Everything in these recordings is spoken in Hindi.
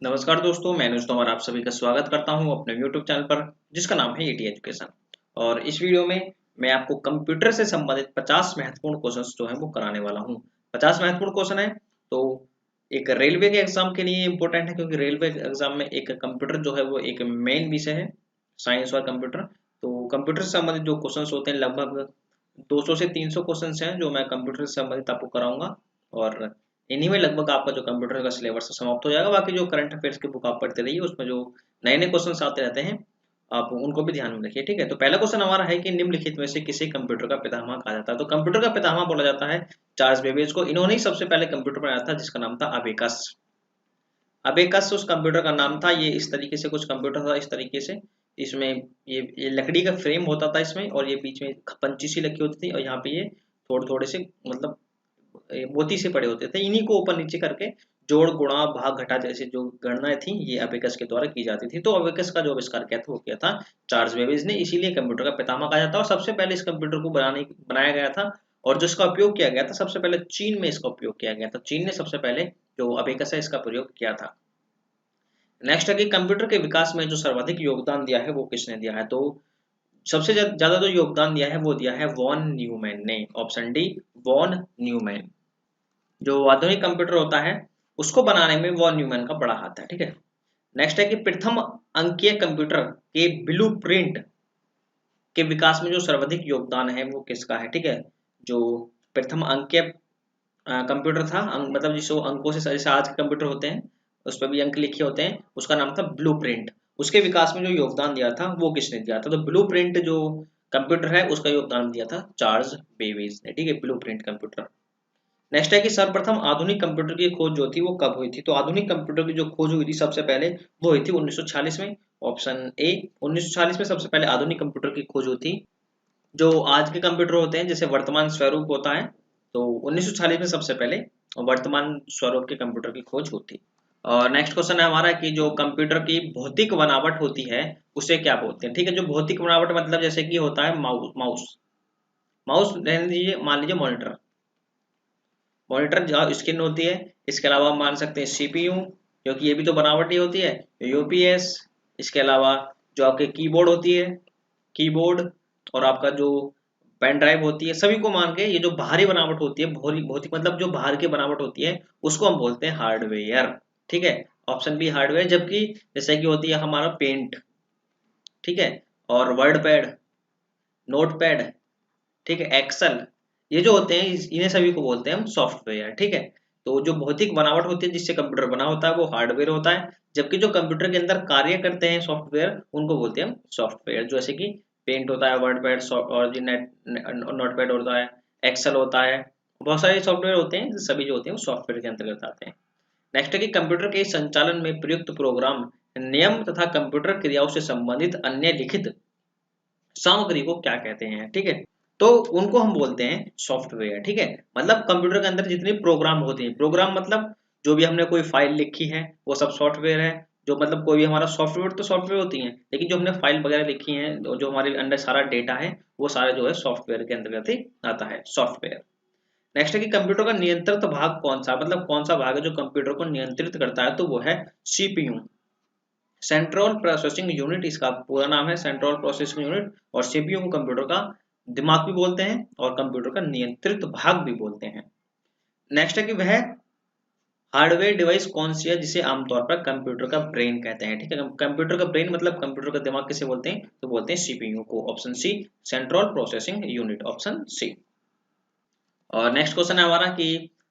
नमस्कार दोस्तों, मैं अनुज तोमर आप सभी का स्वागत करता हूं अपने YouTube चैनल पर जिसका नाम है ईटी एजुकेशन। और इस वीडियो में मैं आपको कंप्यूटर से संबंधित 50 महत्वपूर्ण क्वेश्चंस जो हैं वो कराने वाला हूं। 50 महत्वपूर्ण क्वेश्चन है तो एक रेलवे के एग्जाम के लिए इम्पोर्टेंट है, क्योंकि रेलवे एग्जाम में एक कंप्यूटर जो है वो एक मेन विषय है, साइंस और कंप्यूटर। तो कंप्यूटर से संबंधित जो क्वेश्चन होते हैं लगभग 200 से 300 क्वेश्चन हैं जो मैं कंप्यूटर से संबंधित आपको कराऊंगा। और इन्हीं में लगभग आपका जो कंप्यूटर का सिलेबस समाप्त हो जाएगा। बाकी जो करंट अफेयर्स की बुक आप पढ़ते रहिए, उसमें जो नए नए क्वेश्चन आते रहते हैं आप उनको भी ध्यान में रखिए। ठीक है, तो पहला क्वेश्चन हमारा है कि निम्नलिखित में से किसे कंप्यूटर का पितामह कहा जाता है। तो कंप्यूटर का पितामह बोला जाता है चार्ल्स बेबेज को। इन्होंने ही सबसे पहले कंप्यूटर बनाया था जिसका नाम था अबेकस। अबेकस उस कंप्यूटर का नाम था। ये इस तरीके से कुछ कंप्यूटर था, इस तरीके से। इसमें ये लकड़ी का फ्रेम होता था इसमें, और ये बीच में पंची सी लगी होती थी, और यहाँ पे ये थोड़े थोड़े से मतलब मोती से पड़े होते थे। इन्हीं को ऊपर नीचे करके जोड़ गुणा भाग घटा जैसे जो गणनाएं थी ये अबेकस के द्वारा की जाती थी। तो अबेकस का जो आविष्कार किया था वो किया था चार्ल्स बेबेज ने, इसीलिए कंप्यूटर का पितामह कहा जाता है। और सबसे पहले इस कंप्यूटर को बनाया गया था, और जिसका उपयोग किया गया था सबसे पहले चीन में इसका उपयोग किया गया था। चीन ने सबसे पहले जो अबेकस है इसका प्रयोग किया था। नेक्स्ट है कि कंप्यूटर के विकास में जो सर्वाधिक योगदान दिया है वो किसने दिया है। तो सबसे ज्यादा जो योगदान दिया है वो दिया है वॉन न्यूमैन ने। Option D, von Neumann. जो आधुनिक कंप्यूटर होता है उसको बनाने में वॉन न्यूमैन का बड़ा हाथ है। ठीक है, नेक्स्ट है कि प्रथम अंकीय कंप्यूटर के ब्लूप्रिंट के विकास में जो सर्वाधिक योगदान है वो किसका है। ठीक है, जो प्रथम अंकीय कंप्यूटर था, मतलब जिसको अंकों से, जैसे आज के कंप्यूटर होते हैं उस पर भी अंक लिखे होते हैं, उसका नाम था ब्लूप्रिंट। उसके विकास में जो योगदान दिया था वो किसने दिया था। तो ब्लूप्रिंट जो कंप्यूटर है उसका योगदान दिया था चार्ल्स बेबेज ने। ठीक है, ब्लूप्रिंट कंप्यूटर। नेक्स्ट है कि सर्वप्रथम आधुनिक कंप्यूटर की खोज जो थी वो कब हुई थी। तो आधुनिक कंप्यूटर की जो खोज हुई थी सबसे पहले वो हुई थी 1946 में। ऑप्शन ए, 1946 में सबसे पहले आधुनिक कंप्यूटर की खोज हुई थी। जो आज के कंप्यूटर होते हैं जैसे वर्तमान स्वरूप होता है, तो 1940 में सबसे पहले वर्तमान स्वरूप के कंप्यूटर की खोज होती। और नेक्स्ट क्वेश्चन है हमारा कि जो कंप्यूटर की भौतिक बनावट होती है उसे क्या बोलते हैं। ठीक है, जो भौतिक बनावट मतलब जैसे कि होता है माउस माउस माउस रहने दीजिए, मान लीजिए मॉनिटर। मॉनिटर जो स्क्रीन होती है, इसके अलावा हम मान सकते हैं सीपीयू, क्योंकि ये भी तो बनावटी होती है, यूपीएस। इसके अलावा जो आपके कीबोर्ड होती है, कीबोर्ड, और आपका जो पेन ड्राइव होती है, सभी को मान के ये जो बाहरी बनावट होती है, भौतिक मतलब जो बाहर की बनावट होती है उसको हम बोलते हैं हार्डवेयर। ठीक है, ऑप्शन बी हार्डवेयर। जबकि जैसे कि होती है हमारा पेंट, ठीक है, और वर्ड पैड, नोट पैड, ठीक है, एक्सेल, ये जो होते हैं इन्हें सभी को बोलते हैं हम सॉफ्टवेयर। ठीक है, तो जो भौतिक बनावट होती है जिससे कंप्यूटर बना होता है वो हार्डवेयर होता है, जबकि जो कंप्यूटर के अंदर कार्य करते हैं सॉफ्टवेयर उनको बोलते हैं हम सॉफ्टवेयर। जैसे कि पेंट होता है, वर्ड पैड, और नेट नोट पैड होता है, एक्सेल होता है, बहुत सारे सॉफ्टवेयर होते हैं, सभी जो होते हैं वो सॉफ्टवेयर के अंतर्गत आते हैं। नेक्स्ट है कि कंप्यूटर के संचालन में प्रयुक्त प्रोग्राम, नियम तथा कंप्यूटर क्रियाओं से संबंधित अन्य लिखित सामग्री को क्या कहते हैं। ठीक है, तो उनको हम बोलते हैं सॉफ्टवेयर। ठीक है, मतलब कंप्यूटर के अंदर जितने प्रोग्राम होते हैं, प्रोग्राम मतलब जो भी हमने कोई फाइल लिखी है वो सब सॉफ्टवेयर है। जो मतलब कोई भी हमारा सॉफ्टवेयर तो सॉफ्टवेयर होती है, लेकिन जो हमने फाइल वगैरह लिखी है, जो हमारे अंदर सारा डेटा है वो सारा जो है सॉफ्टवेयर के अंतर्गत ही आता है, सॉफ्टवेयर। नेक्स्ट है कि कंप्यूटर का नियंत्रित भाग कौन सा, मतलब कौन सा भाग है जो कंप्यूटर को नियंत्रित करता है। तो वो है सीपीयू, सेंट्रल प्रोसेसिंग यूनिट, इसका पूरा नाम है सेंट्रल प्रोसेसिंग यूनिट। और सीपीयू को कंप्यूटर का दिमाग भी बोलते हैं और कंप्यूटर का नियंत्रित भाग भी बोलते हैं। नेक्स्ट है कि वह हार्डवेयर डिवाइस कौन सी है जिसे आमतौर पर कंप्यूटर का ब्रेन कहते हैं। ठीक है, कंप्यूटर का ब्रेन मतलब कंप्यूटर का दिमाग किसे बोलते हैं, तो बोलते हैं सीपीयू को। Option C, central processing unit, option C. और नेक्स्ट क्वेश्चन है हमारा कि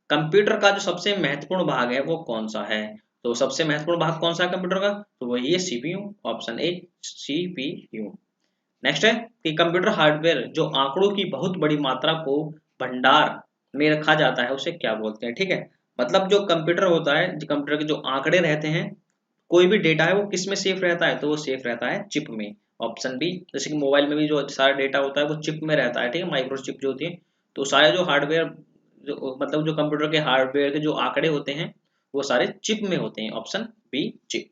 कंप्यूटर का जो सबसे महत्वपूर्ण भाग है वो कौन सा है। तो सबसे महत्वपूर्ण भाग कौन सा है कंप्यूटर का, तो वही है CPU, option A, CPU. Next है कि कंप्यूटर हार्डवेयर जो आंकड़ों की बहुत बड़ी मात्रा को भंडार में रखा जाता है उसे क्या बोलते हैं। ठीक है, मतलब जो कंप्यूटर होता है, जो कंप्यूटर के जो आंकड़े रहते हैं, कोई भी डेटा है वो किस में सेफ रहता है, तो वो सेफ रहता है चिप में। ऑप्शन बी, जैसे कि मोबाइल में भी जो सारा डेटा होता है वो चिप में रहता है। ठीक है, माइक्रो चिप जो होती है। तो सारे जो हार्डवेयर, जो मतलब जो कंप्यूटर के हार्डवेयर के जो आंकड़े होते हैं वो सारे चिप में होते हैं। Option B, chip.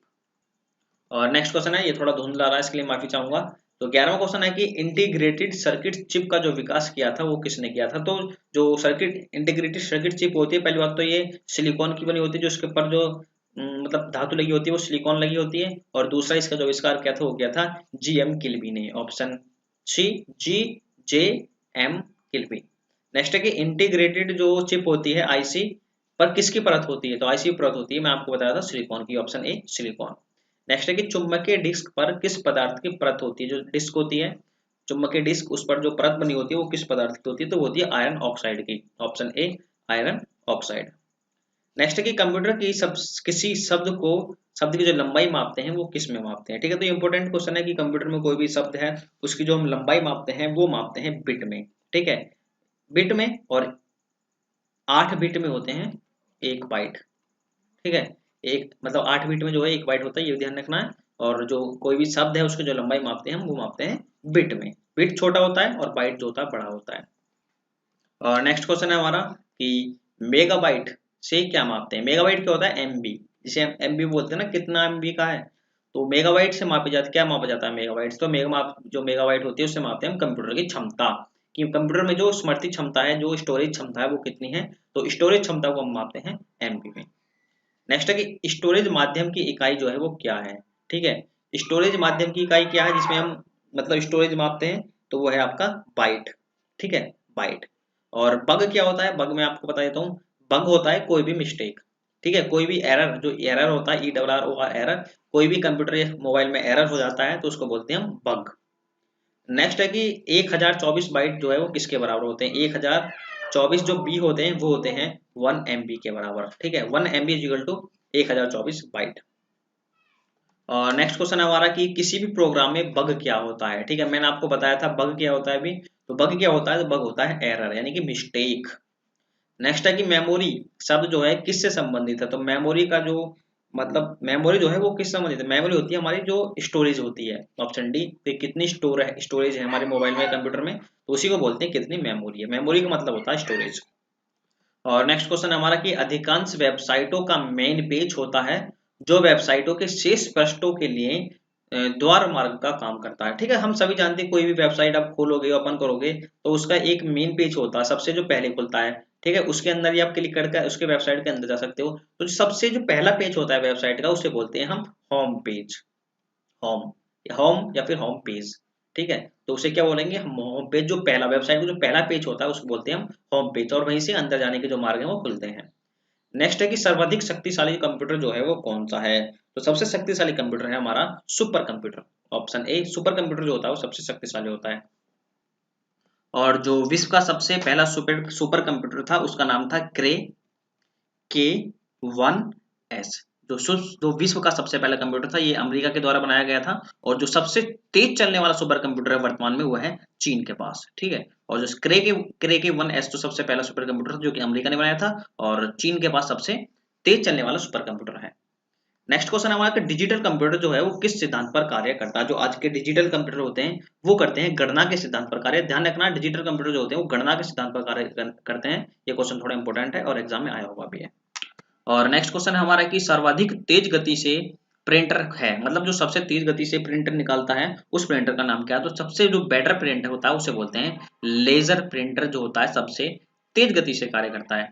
और नेक्स्ट क्वेश्चन है, ये थोड़ा धुंधला रहा है इसके लिए माफी चाहूंगा। तो 11वां क्वेश्चन है कि इंटीग्रेटेड सर्किट चिप का जो विकास किया था वो किसने किया था। तो जो सर्किट इंटीग्रेटेड सर्किट चिप होती है, पहली बात तो ये सिलिकॉन की बनी होती है, जो इसके ऊपर जो मतलब धातु लगी होती है वो सिलिकॉन लगी होती है, और दूसरा इसका जो आविष्कार क्या था वो क्या था, GM किल्बी ने। Option C, GJM Kilby. Next है कि इंटीग्रेटेड जो चिप होती है आईसी पर किसकी परत होती है, तो आईसी परत होती है, मैं आपको बताया था सिलिकॉन की। Option A silicon. नेक्स्ट है कि चुंबकीय डिस्क पर किस पदार्थ की परत होती है, जो डिस्क होती है चुंबकीय डिस्क उस पर जो परत बनी होती है वो किस पदार्थ की होती है, तो वो होती है आयरन ऑक्साइड की। Option A iron oxide. Next है कि कंप्यूटर की किसी शब्द की जो लंबाई मापते हैं वो किस में मापते हैं। ठीक है, तो इंपॉर्टेंट क्वेश्चन है कि कंप्यूटर में कोई भी शब्द है उसकी जो हम लंबाई मापते हैं वो मापते हैं बिट में। ठीक है, बिट में, और 8 बिट में होते हैं 1 बाइट। ठीक है, एक मतलब 8 बिट में जो है 1 बाइट होता है, ये ध्यान रखना है। और जो कोई भी शब्द है उसकी जो लंबाई मापते हैं हम वो मापते हैं बिट में। बिट छोटा होता है और बाइट जो होता है बड़ा होता है। और नेक्स्ट क्वेश्चन है हमारा कि मेगाबाइट से क्या मापते हैं। मेगाबाइट क्या होता है, एमबी, जिसे हम एमबी बोलते हैं ना, कितना एमबी का है, तो मेगाबाइट से मापी जाती, क्या मापा जाता है मेगाबाइट, तो जो मेगाबाइट होती है उससे मापते हैं हम कंप्यूटर की क्षमता, कि कंप्यूटर में जो स्मृति क्षमता है, जो स्टोरेज क्षमता है वो कितनी है, तो स्टोरेज क्षमता को हम मापते हैं एमबी में। नेक्स्ट है कि स्टोरेज माध्यम की इकाई जो है वो क्या है। ठीक है, स्टोरेज माध्यम की इकाई क्या है जिसमें हम मतलब स्टोरेज मापते हैं, तो वो है आपका बाइट। ठीक है, बाइट। और बग क्या होता है, बग मैं आपको बता देता हूँ। बग होता है कोई भी मिस्टेक। ठीक है, कोई भी एरर, जो एरर होता है ERROR एरर, कोई भी कंप्यूटर या मोबाइल में एरर हो जाता है तो उसको बोलते हैं हम बग। नेक्स्ट है कि 1024 बाइट जो है वो किसके बराबर होते हैं, 1024 जो बी होते हैं वो होते हैं 1 MB के बराबर। ठीक है, 1 MB इक्वल टू 1024 बाइट। और नेक्स्ट क्वेश्चन है हमारा कि किसी भी प्रोग्राम में बग क्या होता है। ठीक है, मैंने आपको बताया था बग क्या होता है अभी, तो बग क्या होता है, तो बग होता है एरर यानी कि मिस्टेक। नेक्स्ट है कि मेमोरी शब्द जो है किससे संबंधित है, तो मेमोरी का जो मतलब मेमोरी जो है वो किस संबंधित है, मेमोरी होती है हमारी जो स्टोरेज होती है। ऑप्शन डी, तो कितनी स्टोरेज है हमारे मोबाइल में, कंप्यूटर में, तो उसी को बोलते हैं कितनी मेमोरी है। मेमोरी का मतलब होता है स्टोरेज। और नेक्स्ट क्वेश्चन हमारा कि अधिकांश वेबसाइटों का मेन पेज होता है जो वेबसाइटों के शेष पृष्ठों के लिए द्वार मार्ग का काम करता है। ठीक है, हम सभी जानते हैं कोई भी वेबसाइट आप खोलोगे ओपन करोगे तो उसका एक मेन पेज होता है, सबसे जो पहले खुलता है। ठीक है, उसके अंदर ही आप क्लिक करके उसके वेबसाइट के अंदर जा सकते हो। तो सबसे जो पहला पेज होता है वेबसाइट का उसे बोलते हैं हम होम पेज। होम, होम या फिर होम पेज। ठीक है, तो उसे क्या बोलेंगे हम, होम पेज। जो पहला वेबसाइट का जो पहला पेज होता है उसको बोलते हैं हम होम पेज, और वहीं से अंदर जाने के जो मार्ग है वो खुलते हैं। नेक्स्ट है कि सर्वाधिक शक्तिशाली कंप्यूटर जो है वो कौन सा है, तो सबसे शक्तिशाली कंप्यूटर है हमारा super computer. Option A super computer जो होता है वो सबसे शक्तिशाली होता है। और जो विश्व का सबसे पहला सुपर कंप्यूटर था उसका नाम था K1S। जो विश्व का सबसे पहला कंप्यूटर था ये अमेरिका के द्वारा बनाया गया था, और जो सबसे तेज चलने वाला सुपर कंप्यूटर है वर्तमान में वो है चीन के पास। ठीक है, और जो क्रे के 1S जो सबसे पहला सुपर कंप्यूटर था जो कि अमेरिका ने बनाया था, और चीन के पास सबसे तेज चलने वाला सुपर कंप्यूटर है। नेक्स्ट क्वेश्चन हमारा कि डिजिटल कंप्यूटर जो है वो किस सिद्धांत पर कार्य करता है। जो आज के डिजिटल कंप्यूटर होते हैं वो करते हैं गणना के सिद्धांत पर कार्य। ध्यान रखना, डिजिटल कंप्यूटर जो होते हैं वो गणना के सिद्धांत पर कार्य करते हैं। ये क्वेश्चन थोड़ा इंपॉर्टेंट है और एग्जाम में आया हुआ भी है। और नेक्स्ट क्वेश्चन है हमारा कि सर्वाधिक तेज गति से प्रिंटर है, मतलब जो सबसे तेज गति से प्रिंटर निकालता है उस प्रिंटर का नाम क्या है, तो सबसे जो बेटर प्रिंटर होता है उसे बोलते हैं लेजर प्रिंटर, जो होता है सबसे तेज गति से कार्य करता है।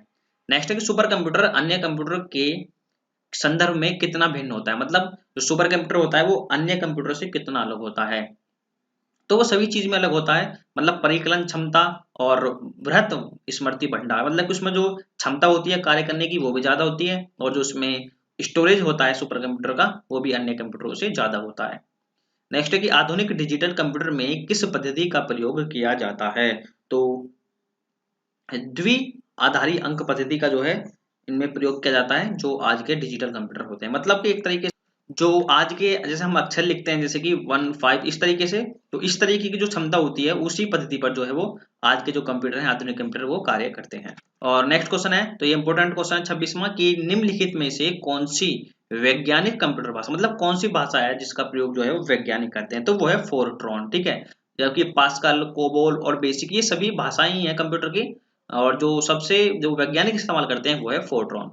नेक्स्ट है कि सुपर कंप्यूटर अन्य कंप्यूटर के संदर्भ में कितना भिन्न होता है, मतलब जो सुपर कंप्यूटर होता है वो अन्य कंप्यूटर से कितना अलग होता है, तो वो सभी चीज में अलग होता है। मतलब परिकलन क्षमता और बृहत स्मृति भंडार, मतलब उसमें जो क्षमता होती है कार्य करने की वो भी ज्यादा होती है, और जो उसमें स्टोरेज होता है सुपर कंप्यूटर का वो भी अन्य कंप्यूटरों से ज्यादा होता है। नेक्स्ट है कि आधुनिक डिजिटल कंप्यूटर में किस पद्धति का प्रयोग किया जाता है, तो द्वि आधारी अंक पद्धति का जो है इनमें प्रयोग किया जाता है जो आज के डिजिटल कंप्यूटर होते हैं। मतलब कि एक तरीके से जो आज के जैसे हम अक्षर लिखते हैं जैसे कि 1 5 इस तरीके से, तो इस तरीके की जो क्षमता होती है उसी पद्धति पर जो है वो आज के जो कंप्यूटर हैं आधुनिक कंप्यूटर वो कार्य करते हैं। और नेक्स्ट क्वेश्चन है, तो ये इंपॉर्टेंट क्वेश्चन है 26वां, कि निम्नलिखित में से कौन सी वैज्ञानिक कंप्यूटर भाषा, मतलब कौन सी भाषा है जिसका प्रयोग जो है वो वैज्ञानिक करते हैं, तो वो है फोरट्रॉन। ठीक है, जबकि पास्कल, कोबोल और बेसिक ये सभी भाषाएं ही हैं कंप्यूटर की, और जो सबसे जो वैज्ञानिक इस्तेमाल करते हैं वो है फोरट्रॉन।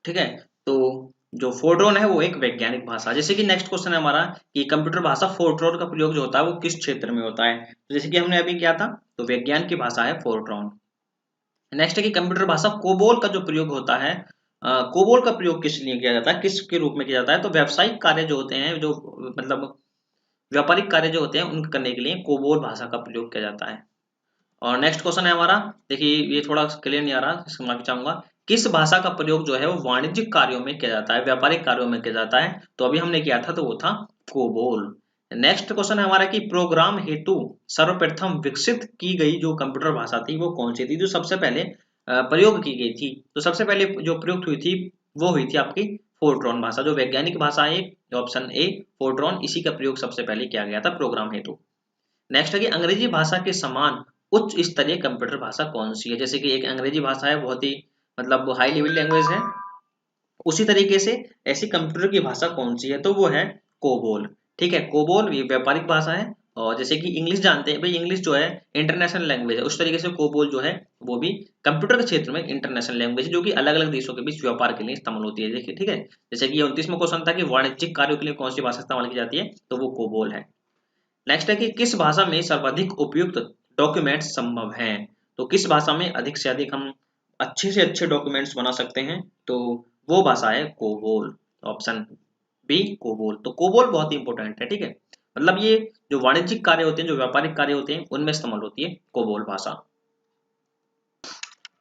ठीक है, तो जो फोरट्रॉन है वो एक वैज्ञानिक भाषा। जैसे कि नेक्स्ट क्वेश्चन है हमारा कि कंप्यूटर भाषा फोरट्रॉन का प्रयोग जो होता है वो किस क्षेत्र में होता है, तो जैसे कि हमने अभी किया था, तो विज्ञान की भाषा है फोरट्रॉन। नेक्स्ट है कि कंप्यूटर भाषा कोबोल का जो प्रयोग होता है कोबोल का प्रयोग किस लिए किया जाता है, किसके रूप में किया जाता है? तो व्यावसायिक कार्य जो होते हैं, जो मतलब व्यापारिक कार्य जो होते हैं उनको करने के लिए कोबोल भाषा का प्रयोग किया जाता है। और नेक्स्ट क्वेश्चन है हमारा, देखिए ये थोड़ा क्लियर नहीं आ रहा, इसको मैं चाहूंगा, किस भाषा का प्रयोग जो है वो वाणिज्यिक कार्यों में किया जाता है, व्यापारिक कार्यों में किया जाता है? तो अभी हमने किया था तो वो था कोबोल। नेक्स्ट क्वेश्चन है हमारा कि प्रोग्राम हेतु सर्वप्रथम विकसित की गई जो कंप्यूटर भाषा थी वो कौन सी थी, जो सबसे पहले प्रयोग की गई थी? तो सबसे पहले जो प्रयुक्त हुई थी वो हुई थी आपकी फोर्ट्रॉन भाषा, जो वैज्ञानिक भाषा है, ऑप्शन ए फोर्ट्रॉन, इसी का प्रयोग सबसे पहले किया गया था प्रोग्राम हेतु। नेक्स्ट है कि अंग्रेजी भाषा के समान उच्च स्तरीय कंप्यूटर भाषा कौन सी है? जैसे कि एक अंग्रेजी भाषा है, बहुत ही मतलब हाई लेवल लैंग्वेज है, उसी तरीके से ऐसी कंप्यूटर की भाषा कौन सी है? तो वो है कोबोल। ठीक है, कोबोल ये व्यापारिक भाषा है, और जैसे कि इंग्लिश जानते हैं भाई, इंग्लिश जो है इंटरनेशनल लैंग्वेज है, उस तरीके से कोबोल जो है वो भी कंप्यूटर के क्षेत्र में इंटरनेशनल लैंग्वेज है, जो कि अलग अलग देशों के बीच व्यापार के लिए इस्तेमाल होती है। देखिए, ठीक है, जैसे कि 29वां क्वेश्चन था कि वाणिज्यिक कार्यों के लिए कौन सी भाषा इस्तेमाल की जाती है, तो वो कोबोल है। नेक्स्ट है कि किस भाषा में सर्वाधिक उपयुक्त डॉक्यूमेंट्स संभव हैं? तो किस भाषा में अधिक से अधिक हम अच्छे से अच्छे डॉक्यूमेंट्स बना सकते हैं? तो वो भाषा है कोबोल, ऑप्शन बी कोबोल। तो कोबोल बहुत ही इंपॉर्टेंट है, ठीक है, मतलब ये जो वाणिज्यिक कार्य होते हैं, जो व्यापारिक कार्य होते हैं, उनमें इस्तेमाल होती है कोबोल भाषा।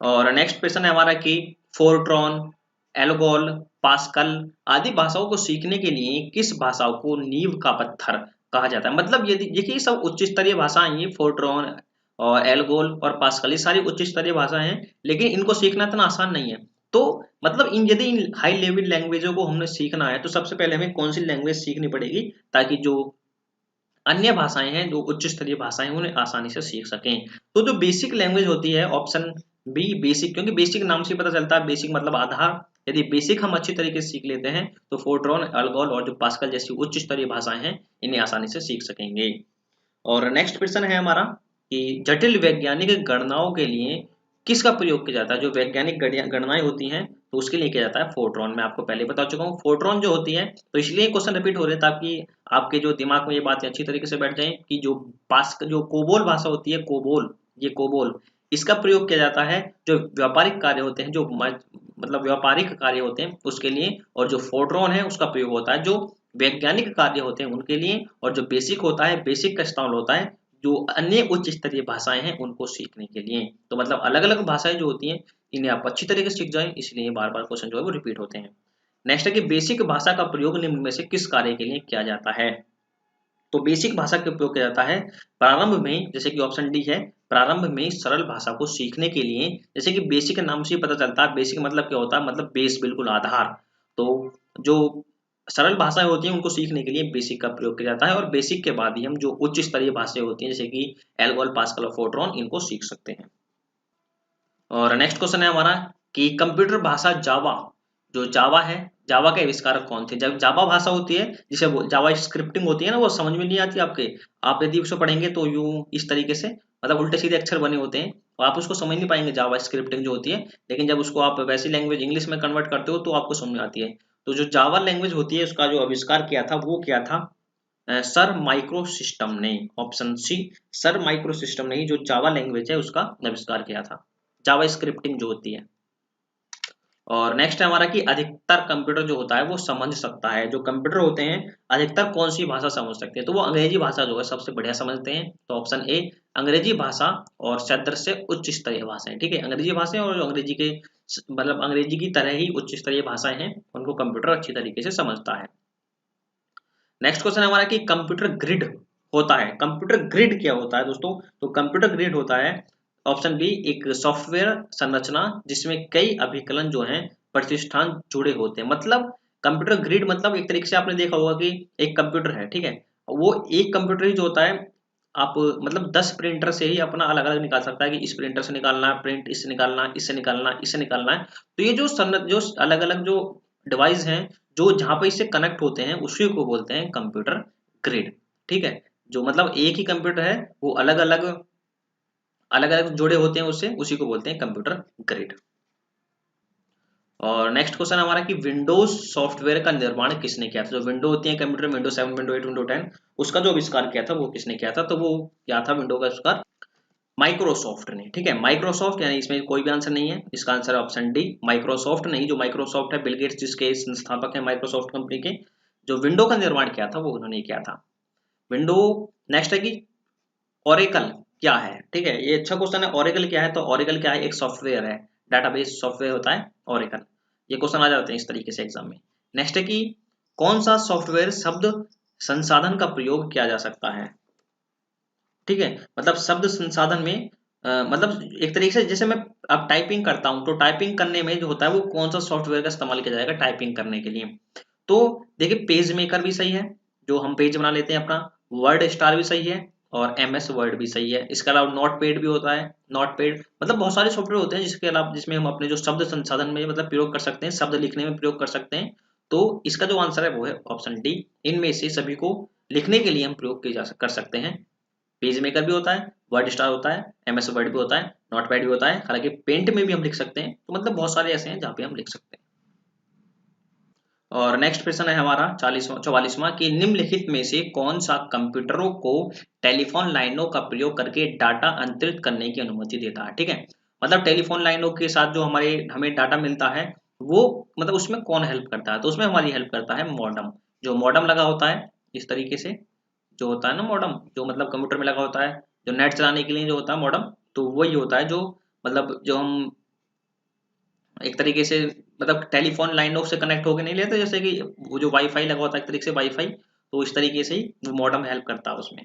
और नेक्स्ट क्वेश्चन है हमारा कि फोर्ट्रॉन, एल्गोल, पास्कल आदि भाषाओं को सीखने के लिए किस भाषा को नींव का पत्थर कहा जाता है? मतलब यदि देखिए सब उच्च स्तरीय भाषाएं हैं, फोर्ट्रॉन और एल्गोल और पास्कल, ये सारी उच्च स्तरीय भाषाएं हैं, लेकिन इनको सीखना इतना आसान नहीं है। तो मतलब यदि इन हाई लेवल लैंग्वेजों को हमने सीखना है तो सबसे पहले हमें कौन सी लैंग्वेज सीखनी पड़ेगी, ताकि जो अन्य भाषाएं हैं, जो उच्च स्तरीय भाषाएं हैं, उन्हें आसानी से सीख सकें। तो जो बेसिक लैंग्वेज होती है, ऑप्शन बी बेसिक, क्योंकि बेसिक नाम से पता चलता है, बेसिक मतलब आधार, यदि बेसिक हम अच्छी तरीके से सीख लेते हैं तो फोर्ट्रॉन, अल्गोल और जो पास्कल जैसी उच्च स्तरीय भाषाएं हैं, इन्हें आसानी से सीख सकेंगे। और नेक्स्ट क्वेश्चन है हमारा कि जटिल वैज्ञानिक गणनाओं के लिए किसका प्रयोग किया जाता है? जो वैज्ञानिक गणनाएं होती हैं तो उसके लिए किया जाता है फोर्ट्रॉन। मैं आपको पहले बता चुका हूँ फोर्ट्रॉन जो होती है, तो इसलिए क्वेश्चन रिपीट हो रहे हैं ताकि आपके जो दिमाग में ये बातें अच्छी तरीके से बैठ जाएं कि जो कोबोल भाषा होती है, कोबोल, ये कोबोल, इसका प्रयोग किया जाता है जो व्यापारिक कार्य होते हैं, जो मतलब व्यापारिक कार्य होते हैं उसके लिए, और जो फोर्ट्रॉन है उसका प्रयोग होता है जो वैज्ञानिक कार्य होते हैं उनके लिए, और जो बेसिक होता है, बेसिक का इस्तेमाल होता है जो अन्य उच्च स्तरीय भाषाएं हैं उनको सीखने के लिए। तो मतलब अलग अलग भाषाएं जो होती हैं इन्हें आप अच्छी तरीके से सीख जाएं, इसलिए बार बार क्वेश्चन जो है वो रिपीट होते हैं। नेक्स्ट है कि बेसिक भाषा का प्रयोग निम्न में से किस कार्य के लिए किया जाता है? तो बेसिक भाषा का उपयोग किया जाता है प्रारंभ में, जैसे कि ऑप्शन डी है, प्रारंभ में सरल भाषा को सीखने के लिए। जैसे कि बेसिक नाम से ही पता चलता है, बेसिक मतलब क्या होता है, मतलब बेस, बिल्कुल आधार। तो जो सरल भाषाएं होती हैं उनको सीखने के लिए बेसिक का प्रयोग किया जाता है, और बेसिक के बाद ही हम जो उच्च स्तरीय भाषाएं होती हैं, जैसे कि एल्गोल, पास्कल और फोर्ट्रॉन, इनको सीख सकते हैं। और नेक्स्ट क्वेश्चन है हमारा कि कंप्यूटर भाषा जावा, जो जावा है, जावा के आविष्कारक कौन थे? जब जावा भाषा होती है, जिसे जावा स्क्रिप्टिंग होती है ना, वो समझ में नहीं आती आपके, आप यदि उसको पढ़ेंगे तो यूं इस तरीके से, मतलब उल्टे सीधे अक्षर बने होते हैं, और आप उसको समझ नहीं पाएंगे जावा स्क्रिप्टिंग जो होती है, लेकिन जब उसको आप वैसी लैंग्वेज इंग्लिश में कन्वर्ट करते हो तो आपको समझ में आती है। तो जो जावा लैंग्वेज होती है उसका जो आविष्कार किया था वो किया था सर माइक्रो सिस्टम ने, option C, Sun Micro System ने ही जो जावा लैंग्वेज है उसका आविष्कार किया था, जावा स्क्रिप्टिंग जो होती है। और नेक्स्ट है हमारा कि अधिकतर कंप्यूटर जो होता है वो समझ सकता है, जो कंप्यूटर होते हैं अधिकतर कौन सी भाषा समझ सकते हैं? तो वो अंग्रेजी भाषा जो है सबसे बढ़िया समझते हैं, तो ऑप्शन ए अंग्रेजी भाषा और सदृश से उच्च स्तरीय भाषाएं, ठीक है, अंग्रेजी भाषा और जो अंग्रेजी के मतलब अंग्रेजी की तरह ही उच्च स्तरीय भाषाएं हैं उनको कंप्यूटर अच्छी तरीके से समझता है। नेक्स्ट क्वेश्चन हमारा कि कंप्यूटर ग्रिड होता है, कंप्यूटर ग्रिड क्या होता है दोस्तों? तो कंप्यूटर ग्रिड होता है, ऑप्शन बी, एक सॉफ्टवेयर संरचना जिसमें कई अभिकलन जो हैं प्रतिष्ठान जुड़े होते हैं। मतलब कंप्यूटर ग्रिड मतलब एक तरीके से आपने देखा होगा कि एक कंप्यूटर है, ठीक है, वो एक कंप्यूटर ही जो होता है, आप मतलब 10 प्रिंटर से ही अपना अलग अलग निकाल सकता है कि इस प्रिंटर से निकालना है प्रिंट, इससे निकालना है, इससे निकालना है, इससे निकालना है। तो ये जो अलग अलग जो डिवाइस हैं जो जहां पर इससे कनेक्ट होते हैं उसी को बोलते हैं कंप्यूटर ग्रिड, ठीक है, जो मतलब एक ही कंप्यूटर है वो अलग अलग जुड़े होते हैं उससे, उसी को बोलते हैं कंप्यूटर ग्रिड। और नेक्स्ट क्वेश्चन हमारा कि विंडोज सॉफ्टवेयर का निर्माण किसने किया था? जो विंडो होती है कंप्यूटर, विंडो 7, विंडो 8, विंडो 10, उसका जो आविष्कार किया था वो किसने किया था? तो वो क्या था विंडो का आविष्कार? माइक्रोसॉफ्ट ने, ठीक है, माइक्रोसॉफ्ट, यानी इसमें कोई भी आंसर नहीं है, इसका आंसर है ऑप्शन डी, माइक्रोसॉफ्ट नहीं। जो माइक्रोसॉफ्ट है, बिल गेट्स जिसके संस्थापक है माइक्रोसॉफ्ट कंपनी के, जो विंडो का निर्माण किया था वो उन्होंने किया था। विंडो। नेक्स्ट है कि ओरेकल क्या है, ठीक है, ये अच्छा क्वेश्चन है। ओरेकल क्या है, तो ओरेकल क्या है, एक सॉफ्टवेयर है, डाटाबेस सॉफ्टवेयर होता है ओरेकल। ये क्वेश्चन आ जाते हैं इस तरीके से एग्जाम में। नेक्स्ट है कि कौन सा सॉफ्टवेयर शब्द संसाधन का प्रयोग किया जा सकता है, ठीक है, मतलब शब्द संसाधन में मतलब एक तरीके से जैसे मैं अब टाइपिंग करता हूं, तो टाइपिंग करने में जो होता है वो कौन सा सॉफ्टवेयर का इस्तेमाल किया जाएगा टाइपिंग करने के लिए। तो देखिए, पेज मेकर भी सही है, जो हम पेज बना लेते हैं अपना, वर्ड स्टार भी सही है, और एमएस वर्ड भी सही है। इसके अलावा नोट पैड भी होता है, नोट पैड, मतलब बहुत सारे सॉफ्टवेयर होते हैं जिसके अलावा जिसमें हम अपने जो शब्द संसाधन में मतलब प्रयोग कर सकते हैं, शब्द लिखने में प्रयोग कर सकते हैं। तो इसका जो आंसर है वो है ऑप्शन डी, इनमें से सभी को लिखने के लिए हम प्रयोग किए जा कर सकते हैं। पेज मेकर भी होता है, वर्ड स्टार होता है, एमएस वर्ड भी होता है, नोटपैड भी होता है, हालांकि पेंट में भी हम लिख सकते हैं। तो मतलब बहुत सारे ऐसे हैं जहाँ पे हम लिख सकते हैं। और नेक्स्ट क्वेश्चन है हमारा 44वां कि निम्नलिखित में से कौन सा कंप्यूटरों को टेलीफोन लाइनों का प्रयोग करके डाटा अंतरित करने की अनुमति देता है, ठीक है, मतलब टेलीफोन लाइनों के साथ जो हमारे हमें डाटा मिलता है वो मतलब उसमें कौन हेल्प करता है, तो उसमें हमारी हेल्प करता है मॉडम। जो मॉडम लगा होता है इस तरीके से, जो होता है ना मॉडम, जो मतलब कंप्यूटर में लगा होता है, जो नेट चलाने के लिए जो होता है मॉडम, तो वही होता है जो मतलब जो हम एक तरीके से मतलब टेलीफोन लाइनों से कनेक्ट होकर नहीं लेते, जैसे कि वो जो वाईफाई लगा होता है एक तरीके से वाईफाई, तो इस तरीके से ही वो मॉडम हेल्प करता है उसमें।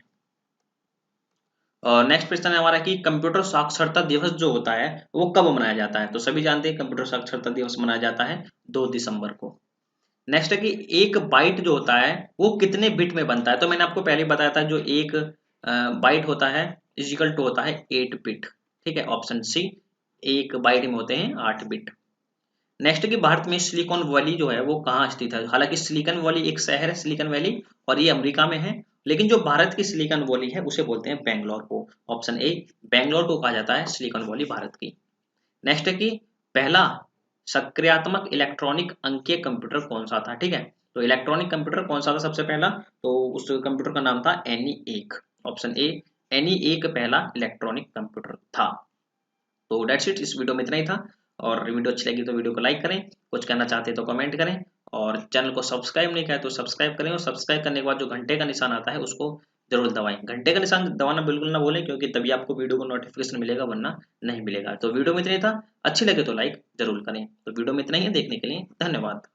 और नेक्स्ट क्वेश्चन है हमारा कि कंप्यूटर साक्षरता दिवस जो होता है वो कब मनाया जाता है, तो सभी जानते हैं कंप्यूटर साक्षरता दिवस मनाया जाता है 2 दिसंबर को। नेक्स्ट है कि एक बाइट जो होता है वो कितने बिट में बनता है, तो मैंने आपको पहले बताया था जो एक बाइट होता है इजिकल टू होता है 8 बिट, ठीक है, ऑप्शन सी, एक बाइट में होते हैं 8 बिट। नेक्स्ट कि भारत में सिलिकॉन वैली जो है वो कहाँ स्थित है, हालांकि सिलिकॉन वैली एक शहर है सिलिकॉन वैली, और ये अमेरिका में है, लेकिन जो भारत की सिलिकॉन वैली है उसे बोलते हैं बेंगलोर को, ऑप्शन ए, बेंगलोर को कहा जाता है सिलिकॉन वैली भारत की। नेक्स्ट है कि पहला सक्रियात्मक इलेक्ट्रॉनिक अंकीय कंप्यूटर कौन सा था, ठीक है, तो इलेक्ट्रॉनिक कंप्यूटर कौन सा था सबसे पहला, तो उस कंप्यूटर का नाम था एनी 1, ऑप्शन ए, एनी 1 पहला इलेक्ट्रॉनिक कंप्यूटर था। तो डेट्स इट, इस वीडियो में इतना ही था। और वीडियो अच्छी लगी तो वीडियो को लाइक करें, कुछ कहना चाहते हैं तो कमेंट करें, और चैनल को सब्सक्राइब नहीं किया तो सब्सक्राइब करें, और सब्सक्राइब करने के बाद जो घंटे का निशान आता है उसको जरूर दबाएं। घंटे का निशान दबाना बिल्कुल ना भूलें, क्योंकि तभी आपको वीडियो को नोटिफिकेशन मिलेगा, वरना नहीं मिलेगा। तो वीडियो में इतना ही था, अच्छी लगे तो लाइक जरूर करें। तो वीडियो में इतना ही है, देखने के लिए धन्यवाद।